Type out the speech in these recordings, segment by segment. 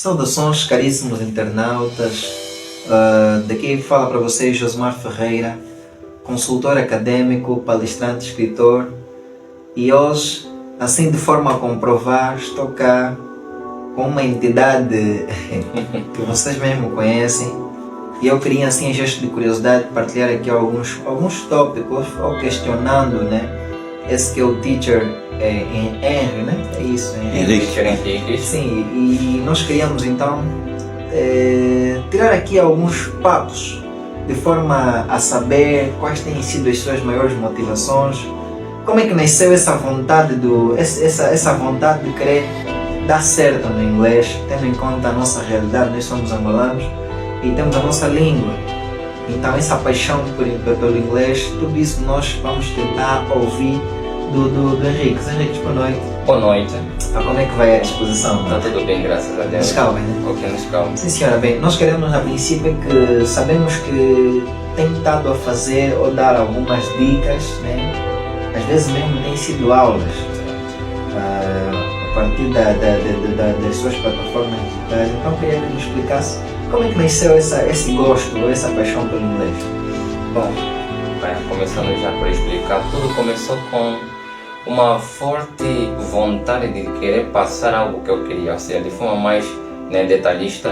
Saudações, caríssimos internautas. Daqui fala para vocês Josmar Ferreira, consultor acadêmico, palestrante, escritor. E hoje, assim de forma a comprovar, estou cá com uma entidade que vocês mesmo conhecem. E eu queria, assim, em gesto de curiosidade, partilhar aqui alguns tópicos, ou questionando, né? Esse que é o teacher Henry, né? É isso, Henrique. Sim, e nós queríamos então tirar aqui alguns papos de forma a saber quais têm sido as suas maiores motivações, como é que nasceu essa vontade essa vontade de querer dar certo no inglês, tendo em conta a nossa realidade. Nós somos angolanos e temos a nossa língua, então essa paixão pelo inglês, tudo isso nós vamos tentar ouvir do Henrique. Henrique, boa noite. Boa noite. Como é que vai a disposição? Está tudo bem, graças a Deus. Nos calma, né? Ok, nos calma. Sim, senhora. Bem, nós queremos, a princípio, que sabemos que tem estado a fazer ou dar algumas dicas, né? Às vezes mesmo tem sido aulas a partir das suas plataformas digitais. Então queria que nos explicasse como é que nasceu esse gosto ou essa paixão pelo inglês. Bom, começando já por explicar, tudo começou com uma forte vontade de querer passar algo que eu queria, ou seja, de forma mais detalhista.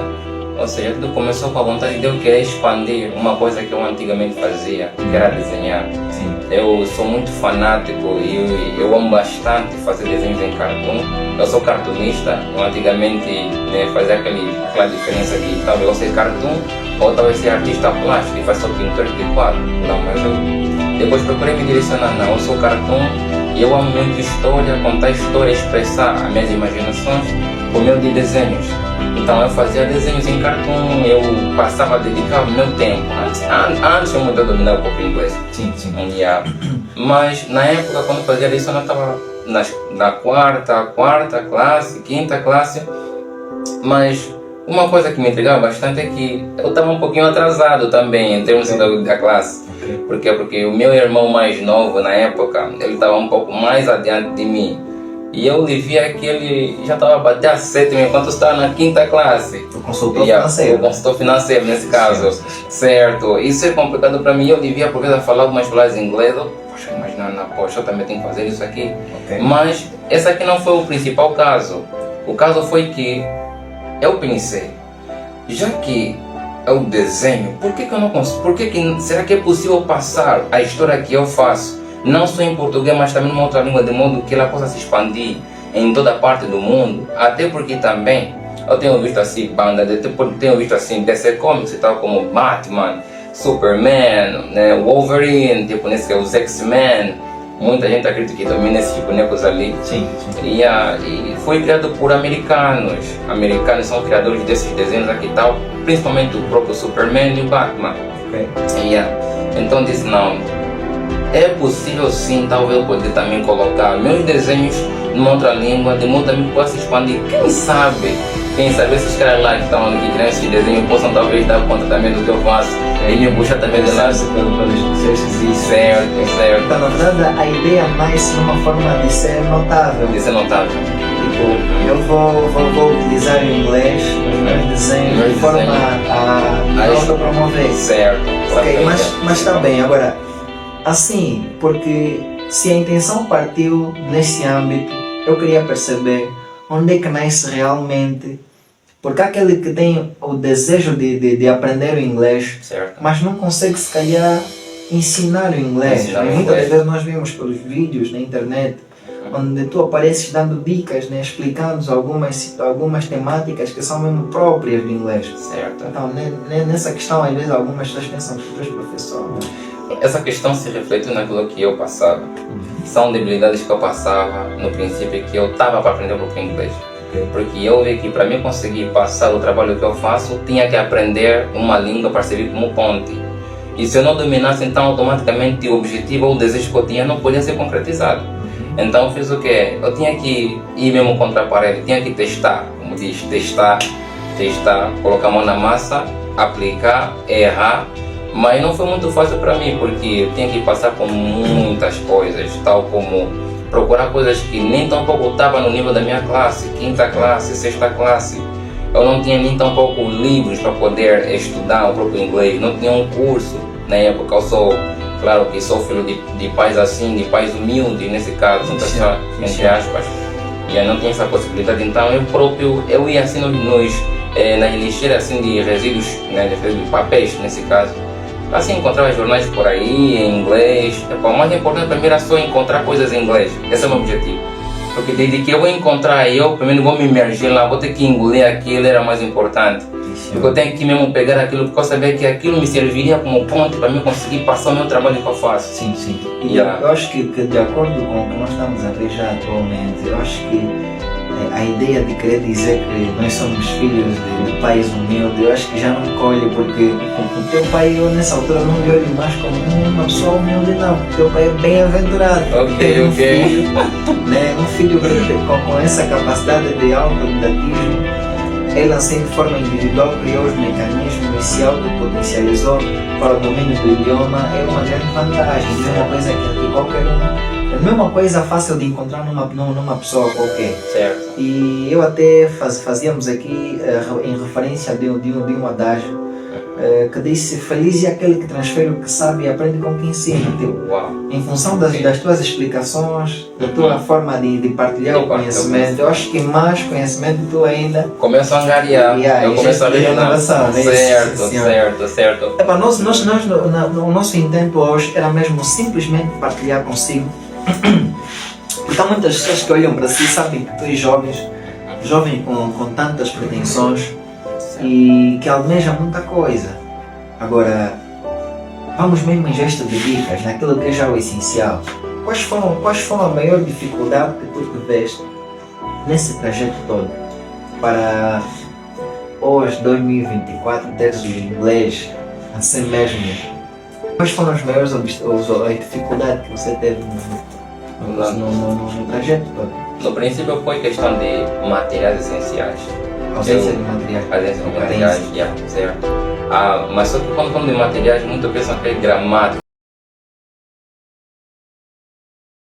Ou seja, tudo começou com a vontade de eu querer expandir uma coisa que eu antigamente fazia, que era desenhar. Sim. Eu sou muito fanático e eu amo bastante fazer desenhos em cartoon. Eu sou cartunista. Eu antigamente fazia aquela diferença que talvez eu ser cartoon ou talvez ser artista plástico e fazer só pintor de quadro. Não, mas eu depois procurei me direcionar. Não, eu sou cartoon e eu amo muito história, contar história, expressar as minhas imaginações por meio de desenhos. Então eu fazia desenhos em cartoon, eu passava a dedicar o meu tempo. Antes eu mudei a dominar um pouco o inglês. Sim. Mas na época, quando eu fazia isso, eu estava na quarta classe, quinta classe. Mas uma coisa que me intrigava bastante é que eu estava um pouquinho atrasado também em termos da classe. Por quê? Porque o meu irmão mais novo na época, ele estava um pouco mais adiante de mim. E eu lhe via que ele já estava a bater a sétima enquanto eu estava na quinta classe. O consultor financeiro. O consultor financeiro nesse caso. Sim. Certo. Isso é complicado para mim. Eu lhe via por vezes falar algumas palavras em inglês. Poxa, mas eu também tenho que fazer isso aqui. Okay. Mas esse aqui não foi o principal caso. O caso foi que eu pensei, já que é o desenho, por que eu não consigo? Será que é possível passar a história que eu faço? Não só em português, mas também numa outra língua, de modo que ela possa se expandir em toda parte do mundo. Até porque também eu tenho visto assim tenho visto assim DC Comics e tal, como Batman, Superman, Wolverine, tipo nesse que é os X-Men. Muita gente acredita que também nesses bonecos ali. Sim. E foi criado por americanos. Americanos são criadores desses desenhos aqui e tal, principalmente o próprio Superman e o Batman. Okay. Então disse, não, é possível sim, talvez eu poder também colocar meus desenhos numa outra língua, de modo que possa expandir. Quem sabe esses caras lá que estão aqui criando esse desenho possam talvez dar conta também do que eu faço e me puxar também de lá. Certo. Então, na verdade, a ideia nasce numa forma de ser notável. Tipo, eu vou utilizar o inglês nos meus desenhos de forma a autopromover. Certo. Ok, mas está bem. Agora, assim, porque se a intenção partiu nesse âmbito, eu queria perceber onde é que nasce realmente. Porque há aquele que tem o desejo de aprender o inglês, certo, mas não consegue, se calhar, ensinar o inglês. Muitas vezes nós vemos pelos vídeos na internet, onde tu apareces dando dicas, explicando algumas temáticas que são mesmo próprias do inglês. Certo. Então, nessa questão, às vezes, algumas pessoas pensam que tu és professor. Essa questão se reflete naquilo que eu passava. São debilidades que eu passava no princípio, que eu estava para aprender um pouco inglês. Porque eu vi que para mim conseguir passar o trabalho que eu faço, tinha que aprender uma língua para servir como ponte. E se eu não dominasse, então automaticamente o objetivo ou o desejo que eu tinha não podia ser concretizado. Então eu fiz o quê? Eu tinha que ir mesmo contra a parede, tinha que testar, como diz, testar, colocar a mão na massa, aplicar, errar. Mas não foi muito fácil para mim, porque eu tinha que passar por muitas coisas, tal como procurar coisas que nem tão pouco estavam no nível da minha classe, quinta classe, sexta classe. Eu não tinha nem tampouco livros para poder estudar o próprio inglês, não tinha um curso na época. Eu sou, claro que sou filho de pais assim, de pais humildes nesse caso, entre aspas, e eu não tinha essa possibilidade. Então eu ia assim nas lixeiras assim, de resíduos, né, de papéis nesse caso. Assim, encontrava jornais por aí em inglês. O mais importante para mim era só encontrar coisas em inglês. Esse é o meu objetivo. Porque desde que eu vou encontrar, eu primeiro vou me imergir lá, vou ter que engolir aquilo, era mais importante. Porque eu tenho que mesmo pegar aquilo, porque eu sabia que aquilo me serviria como ponte para mim conseguir passar o meu trabalho que eu faço. Sim, sim. E eu acho que de acordo com o que nós estamos a ver já atualmente, eu acho que a ideia de querer dizer que nós somos filhos de pais humildes, eu acho que já não colhe, porque o teu pai, eu nessa altura não me olho mais como uma pessoa humilde, não, porque o teu pai é bem aventurado. Ok. Filho, né, um filho com essa capacidade de autodidatismo, ele assim de forma individual criou os mecanismos e se autopotencializou para o domínio do idioma, é uma grande vantagem, não é uma coisa que qualquer um. É a mesma coisa fácil de encontrar numa pessoa qualquer. Certo. E eu até fazíamos aqui em referência de um adágio que disse: feliz é aquele que transfere o que sabe e aprende com quem ensina. Em função das tuas explicações, da tua forma de partilhar o conhecimento, eu acho que mais conhecimento tu ainda começo a angariar, eu começo a renovação. Certo. O nosso intento hoje era mesmo simplesmente partilhar consigo. Porque há muitas pessoas que olham para si, sabem que tu és jovem com tantas pretensões e que almeja muita coisa. Agora, vamos mesmo em gesto de dicas, naquilo que é já o essencial. Quais foram a maior dificuldade que tu tiveste nesse trajeto todo para hoje, 2024, teres o inglês assim mesmo? Quais foram as maiores dificuldades que você teve no trajeto todo? No princípio foi questão de materiais essenciais. Ausência de materiais. Certo. Mas só que quando falamos de materiais, muito pensam que é gramática.